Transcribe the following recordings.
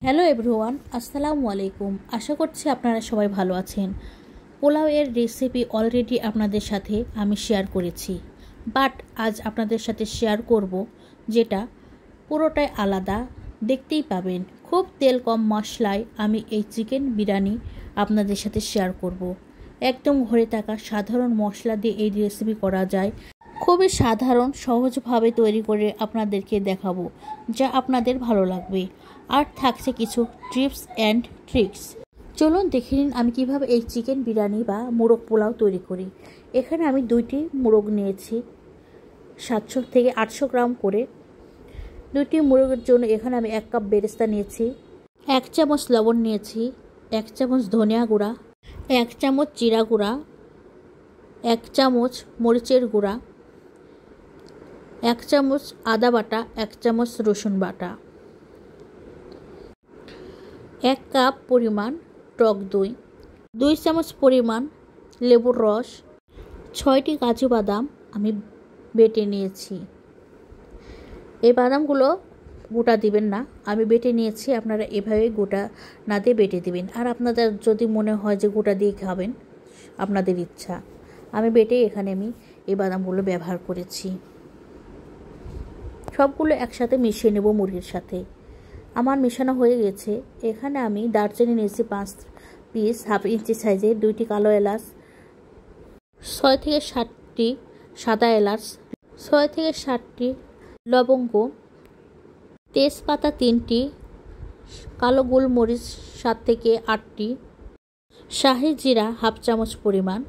Hello everyone, আসসালামু আলাইকুম। আশা করছি আপনারা সবাই ভালো আছেন। পোলাও এর রেসিপি অলরেডি আপনাদের সাথে আমি শেয়ার করেছি, বাট আজ আপনাদের সাথে শেয়ার করব যেটা পুরোটাই আলাদা। দেখতেই পাবেন খুব তেল কম মশলায় আমি এই চিকেন বিরিয়ানি আপনাদের সাথে শেয়ার করব। একদম ঘরে থাকা সাধারণ মশলা দিয়ে এই রেসিপি করা যায়। খুবই সাধারণ সহজভাবে তৈরি করে আপনাদেরকে দেখাবো, যা আপনাদের ভালো লাগবে। আর থাকছে কিছু টিপস অ্যান্ড ট্রিক্স। চলুন দেখে নিন আমি কিভাবে এই চিকেন বিরিয়ানি বা মোরগ পোলাও তৈরি করি। এখানে আমি 2টি মোরগ নিয়েছি, 700 থেকে 800 গ্রাম করে। 2টি মোরগের জন্য এখানে আমি 1 কাপ বেরেস্তা নিয়েছি, 1 চামচ লবণ নিয়েছি, 1 চামচ ধনিয়া গুঁড়া, 1 চামচ জিরা গুঁড়া, 1 চামচ মরিচের গুঁড়া, 1 চামচ আদা বাটা, 1 চামচ রসুন বাটা, 1 কাপ পরিমাণ টক দই, 2 চামচ পরিমাণ লেবুর রস, 6টি কাজু বাদাম আমি বেটে নিয়েছি। এই বাদামগুলো গোটা দিবেন না, আমি বেটে নিয়েছি। আপনারা এভাবে গোটা না দিয়ে বেটে দিবেন। আর আপনাদের যদি মনে হয় যে গোটা দিয়ে খাবেন, আপনাদের ইচ্ছা। আমি বেটে এখানে আমি এই বাদামগুলো ব্যবহার করেছি। সবগুলো একসাথে মিশিয়ে নেব মুরগির সাথে। আমার মেশানো হয়ে গেছে। এখানে আমি দারচিনি নিয়েছি 5 পিস, হাফ ইঞ্চি সাইজের, 2টি কালো এলাচ, 6 থেকে 7টি সাদা এলাচ, 6 থেকে 7টি লবঙ্গ, তেজপাতা 3টি, কালো গোলমরিচ 7 থেকে 8টি, শাহি জিরা হাফ চামচ পরিমাণ,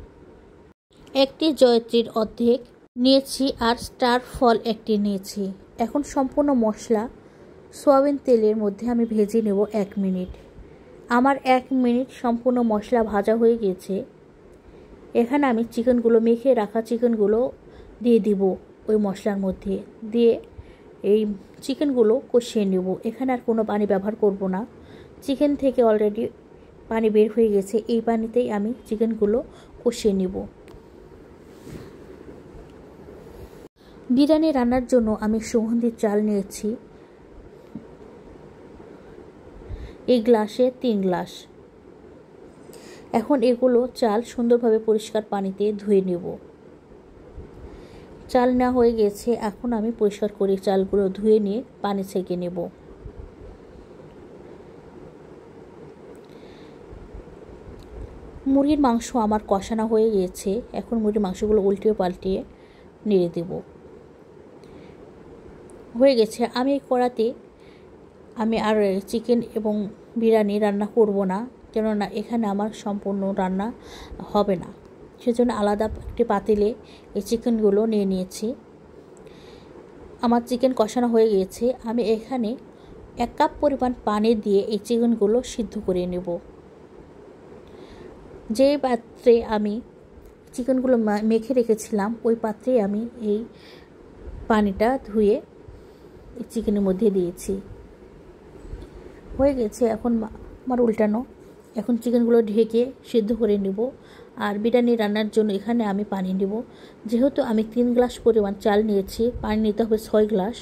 1টি জয়ত্রীর অর্ধেক নিয়েছি, আর স্টার ফল 1টি নিয়েছি। এখন সম্পূর্ণ মশলা সয়াবিন তেলের মধ্যে আমি ভেজে নেব 1 মিনিট। আমার 1 মিনিট সম্পূর্ণ মশলা ভাজা হয়ে গেছে। এখানে আমি চিকেনগুলো, মেখে রাখা চিকেনগুলো দিয়ে দিব ওই মশলার মধ্যে। দিয়ে এই চিকেনগুলো কষিয়ে নেব। এখানে আর কোনো পানি ব্যবহার করব না। চিকেন থেকে অলরেডি পানি বের হয়ে গেছে। এই পানিতেই আমি চিকেনগুলো কষিয়ে নেব। বিরিয়ানি রান্নার জন্য আমি সুগন্ধি চাল নিয়েছি, এই গ্লাসে 3 গ্লাস। এখন এগুলো চাল সুন্দরভাবে পরিষ্কার পানিতে ধুয়ে নেব। চাল নেওয়া হয়ে গেছে। এখন আমি পরিষ্কার করে চালগুলো ধুয়ে নিয়ে পানি ছেঁকে নেব। মুরগির মাংস আমার কষানো হয়ে গেছে। এখন মুরগির মাংসগুলো উল্টিয়ে পাল্টিয়ে নেড়ে দেব। হয়ে গেছে। আমি এই কড়াতে আমি আর চিকেন এবং বিরিয়ানি রান্না করব না, কেননা এখানে আমার সম্পূর্ণ রান্না হবে না। সেজন্য আলাদা একটি পাতিলে এই চিকেনগুলো নিয়ে নিয়েছি। আমার চিকেন কষানো হয়ে গিয়েছে। আমি এখানে 1 কাপ পরিমাণ পানি দিয়ে এই চিকেনগুলো সিদ্ধ করে নেব। যে পাত্রে আমি চিকেনগুলো মেখে রেখেছিলাম, ওই পাত্রে আমি এই পানিটা ধুয়ে এই চিকেনের মধ্যে দিয়েছি। হয়ে গেছে। এখন আমার উল্টানো। এখন চিকেনগুলো ঢেকে সিদ্ধ করে নেব। আর বিরিয়ানি রান্নার জন্য এখানে আমি পানি নেব। যেহেতু আমি 3 গ্লাস পরিমাণ চাল নিয়েছি, পানি নিতে হবে 6 গ্লাস।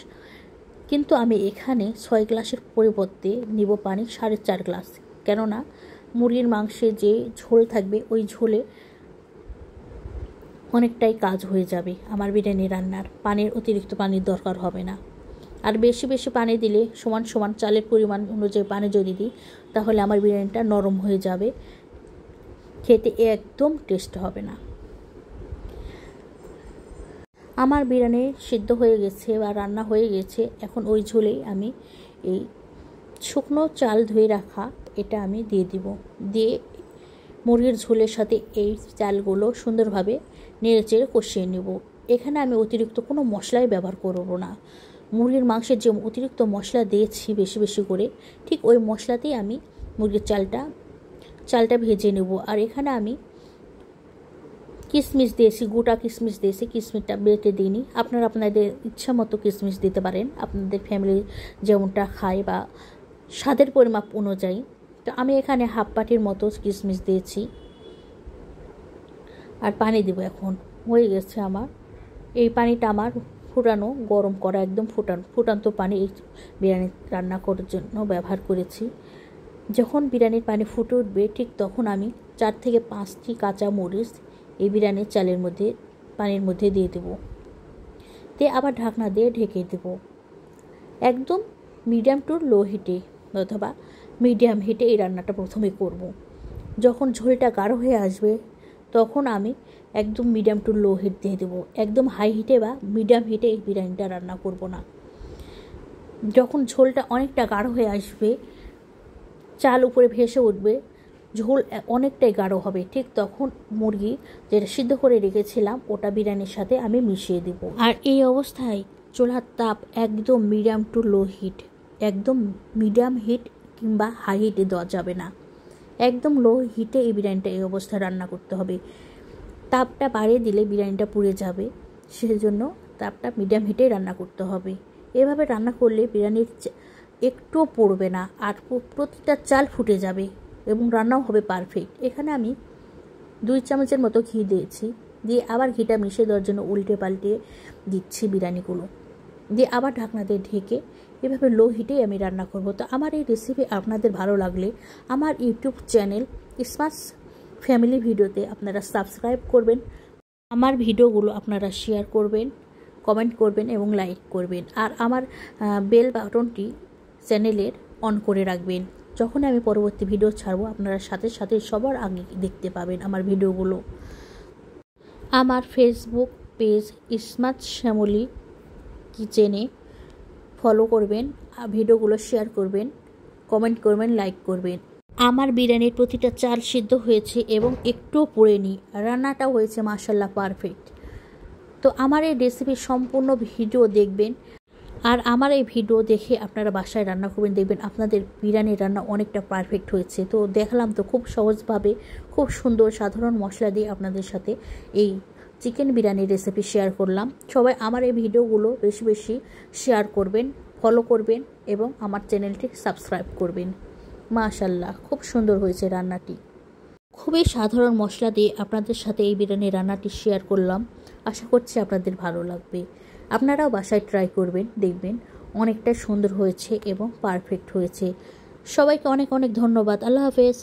কিন্তু আমি এখানে 6 গ্লাসের পরিবর্তে নিব পানি 4.5 গ্লাস। কেননা মুরগির মাংসে যে ঝোল থাকবে, ওই ঝোলে অনেকটাই কাজ হয়ে যাবে। আমার বিরিয়ানি রান্নার পানির অতিরিক্ত পানির দরকার হবে না। আর বেশি বেশি পানি দিলে, সমান সমান চালের পরিমাণ অনুযায়ী পানি যদি দিই, তাহলে আমার বিরিয়ানিটা নরম হয়ে যাবে, খেতে একদম টেস্ট হবে না। আমার বিরিয়ানি সিদ্ধ হয়ে গেছে বা রান্না হয়ে গেছে। এখন ওই ঝোলেই আমি এই শুকনো চাল ধুয়ে রাখা এটা আমি দিয়ে দিব। দিয়ে মুরগির ঝোলের সাথে এই চালগুলো সুন্দরভাবে নেড়েচেড়ে কষিয়ে নেব। এখানে আমি অতিরিক্ত কোনো মশলাই ব্যবহার করব না। মুরগির মাংসের যে অতিরিক্ত মশলা দিয়েছি বেশি বেশি করে, ঠিক ওই মশলাতেই আমি মুরগির চালটা ভেজে নেব। আর এখানে আমি কিশমিশ দিয়েছি, গোটা কিশমিশ দিয়েছি। কিশমিশটা বেটে দিইনি। আপনারা আপনাদের ইচ্ছা মতো কিশমিশ দিতে পারেন, আপনাদের ফ্যামিলি যেমনটা খায় বা স্বাদের পরিমাপ অনুযায়ী। তো আমি এখানে হাফ বাটির মতো কিশমিশ দিয়েছি। আর পানি দেব। এখন হয়ে গেছে আমার। এই পানিটা আমার ফুটানো গরম করা একদম ফুটান্ত পানি এই বিরিয়ানি রান্না করার জন্য ব্যবহার করেছি। যখন বিরিয়ানির পানি ফুটে উঠবে ঠিক তখন আমি 4 থেকে 5টি কাঁচা মরিচ এই বিরিয়ানির চালের মধ্যে পানির মধ্যে দিয়ে দেবো, দিয়ে আবার ঢাকনা দিয়ে ঢেকে দেবো। একদম মিডিয়াম টু লো হিটে অথবা মিডিয়াম হিটে এই রান্নাটা প্রথমে করব। যখন ঝোলটা গাঢ় হয়ে আসবে তখন আমি একদম মিডিয়াম টু লো হিট দিয়ে দেবো। একদম হাই হিটে বা মিডিয়াম হিটে এই বিরিয়ানিটা রান্না করব না। যখন ঝোলটা অনেকটা গাঢ় হয়ে আসবে, চাল উপরে ভেসে উঠবে, ঝোল অনেকটাই গাঢ় হবে, ঠিক তখন মুরগি যেটা সিদ্ধ করে রেখেছিলাম ওটা বিরিয়ানির সাথে আমি মিশিয়ে দেব। আর এই অবস্থায় চুলার তাপ একদম মিডিয়াম টু লো হিট, একদম মিডিয়াম হিট কিংবা হাই হিটে দেওয়া যাবে না। একদম লো হিটে এই বিরিয়ানিটা এই অবস্থায় রান্না করতে হবে। তাপটা বাড়িয়ে দিলে বিরিয়ানিটা পুড়ে যাবে, সেজন্য তাপটা মিডিয়াম হিটেই রান্না করতে হবে। এভাবে রান্না করলে বিরিয়ানির একটুও পড়বে না, আর প্রতিটা চাল ফুটে যাবে এবং রান্নাও হবে পারফেক্ট। এখানে আমি 2 চামচের মতো ঘি দিয়েছি, দিয়ে আবার ঘিটা মিশিয়ে দেওয়ার জন্য উল্টে পাল্টে দিচ্ছি বিরিয়ানিগুলো, দিয়ে আবার ঢাকনা দিয়ে ঢেকে এভাবে লো হিটেই আমি রান্না করব। তো আমার এই রেসিপি আপনাদের ভালো লাগলে আমার ইউটিউব চ্যানেল স্মার্ট ফ্যামিলি ভিডিওতে আপনারা সাবস্ক্রাইব করবেন, আমার ভিডিওগুলো আপনারা শেয়ার করবেন, কমেন্ট করবেন এবং লাইক করবেন। আর আমার বেল বাটনটি চ্যানেলের অন করে রাখবেন। যখন আমি পরবর্তী ভিডিও ছাড়বো আপনারা সাথে সাথে সবার আগে দেখতে পাবেন আমার ভিডিওগুলো। আমার ফেসবুক পেজ স্মার্ট ফ্যামিলি কিচেনে ফলো করবেন, ভিডিওগুলো শেয়ার করবেন, কমেন্ট করবেন, লাইক করবেন। আমার বিরিয়ানির প্রতিটা চাল সিদ্ধ হয়েছে এবং একটুও পোড়েনি, রান্নাটা হয়েছে মাশাআল্লাহ পারফেক্ট। তো আমার এই রেসিপির সম্পূর্ণ ভিডিও দেখবেন, আর আমার এই ভিডিও দেখে আপনারা বাসায় রান্না করবেন, দেখবেন আপনাদের বিরিয়ানির রান্না অনেকটা পারফেক্ট হয়েছে। তো দেখালাম তো খুব সহজভাবে, খুব সুন্দর সাধারণ মশলা দিয়ে আপনাদের সাথে এই চিকেন বিরিয়ানির রেসিপি শেয়ার করলাম। সবাই আমার এই ভিডিওগুলো বেশি বেশি শেয়ার করবেন, ফলো করবেন এবং আমার চ্যানেলটি সাবস্ক্রাইব করবেন। মাশাআল্লাহ খুব সুন্দর হয়েছে রান্নাটি। খুবই সাধারণ মশলা দিয়ে আপনাদের সাথে এই বিরিয়ানির রান্নাটি শেয়ার করলাম। আশা করছি আপনাদের ভালো লাগবে। আপনারাও বাসায় ট্রাই করবেন, দেখবেন অনেকটা সুন্দর হয়েছে এবং পারফেক্ট হয়েছে। সবাইকে অনেক অনেক ধন্যবাদ। আল্লাহ হাফেজ।